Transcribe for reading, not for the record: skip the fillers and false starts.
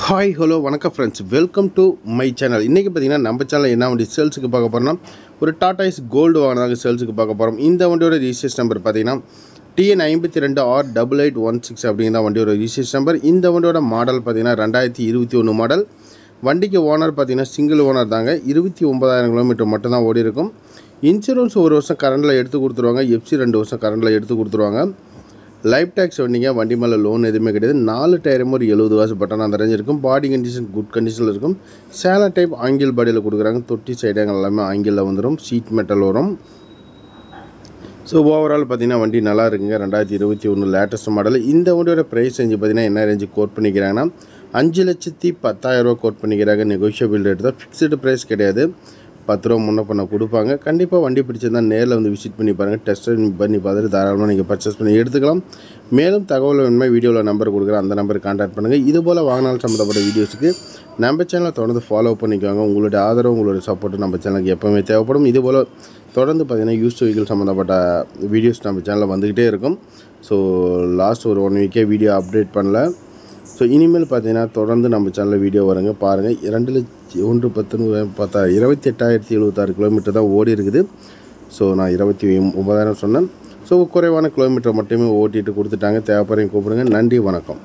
Hi hello வணக்கம் friends, welcome to my channel. இன்றைக்கி பார்த்தீங்கன்னா நம்ம சேனலில் என்ன வண்டி சேல்ஸுக்கு பார்க்க போகிறோம்னா ஒரு டாடா ஏஸ் கோல்டு வாங்கினதாக சேல்ஸுக்கு பார்க்க போகிறோம். இந்த வண்டியோட ரிஜிஸ்ட்ரேஷன் நம்பர் பார்த்தீங்கன்னா TN52R8816 அப்படிங்கிற வண்டியோட ரிஜிஸ்ட்ரேஷன் நம்பர். இந்த வண்டியோட மாடல் பார்த்தீங்கன்னா 2021 மாடல். வண்டிக்கு ஓனர் பார்த்தீங்கன்னா சிங்கிள் ஓனர் தாங்க. 29,000 கிலோமீட்டர் மட்டும்தான் ஓடி இருக்கும். இன்சூரன்ஸ் 1 வருஷம் கரண்டில் எடுத்து கொடுத்துருவாங்க. எஃப்சி 2 வருஷம் கரண்டில் எடுத்து கொடுத்துருவாங்க. லைஃப் டேக்ஸ் வண்டிங்க, வண்டி மேலே லோன் எதுவுமே கிடையாது. 4 டயரும் ஒரு 70 காசு பட்டன் அந்த ரேஞ்ச் இருக்கும். பாடி கண்டிஷன் குட் கண்டிஷனில் இருக்கும். சேலை டைப் ஆங்கிள் பாடியில் கொடுக்குறாங்க. தொட்டி சைடுங்கள் எல்லாமே ஆங்கிளில் வந்துடும். சீட் மெட்டல் வரும். ஸோ ஓவரால் பார்த்தீங்கன்னா வண்டி நல்லா இருக்குங்க. 2021 லேட்டஸ்ட் மாடல். இந்த வண்டியோட ப்ரைஸ் ரேஞ்சு பார்த்தீங்கன்னா என்ன ரேஞ்சு கோட் பண்ணிக்கிறாங்கன்னா 5,10,000 கோட் பண்ணிக்கிறாங்க. நெகோஷியபிள் ரேட் தான், ஃபிக்ஸ்டு ப்ரைஸ் கிடையாது. 10 ரூபா முன்ன பண்ண கொடுப்பாங்க. கண்டிப்பாக வண்டி பிடிச்சிருந்தால் நேரில் வந்து விசிட் பண்ணி பாருங்கள். டெஸ்ட் பண்ணி பார்த்துட்டு தாராளமாக நீங்கள் பர்ச்சேஸ் பண்ணி எடுத்துக்கலாம். மேலும் தகவல் வேணுமே வீடியோவில் நம்பர் கொடுக்குறேன், அந்த நம்பருக்கு கான்டாக்ட் பண்ணுங்கள். இதுபோல் வாங்கினால் சம்மந்தப்பட்ட வீடியோஸுக்கு நம்ம சேனலை தொடர்ந்து ஃபாலோ பண்ணிக்கோங்க. உங்களுடைய ஆதரவு, உங்களுடைய சப்போர்ட்டு நம்ம சேனலுக்கு எப்போவுமே தேவைப்படும். இதுபோல் தொடர்ந்து பார்த்திங்கன்னா யூஸ்டு வெஹிக்கிள் சம்மந்தப்பட்ட வீடியோஸ் நம்ம சேனலில் வந்துக்கிட்டே இருக்கும். ஸோ லாஸ்ட் ஒரு 1 வீக்கே வீடியோ அப்டேட் பண்ணல. ஸோ இனிமேல் பார்த்தீங்கன்னா தொடர்ந்து நம்ம சேனலில் வீடியோ வருங்க பாருங்கள். 28,076 கிலோமீட்டர் தான் ஓடி இருக்குது. ஸோ நான் 29,000 சொன்னேன். ஸோ குறைவான கிலோமீட்டர் மட்டுமே ஓட்டிட்டு கொடுத்துட்டாங்க. தேவைப்படுறவங்க கூப்பிடுங்க. நன்றி, வணக்கம்.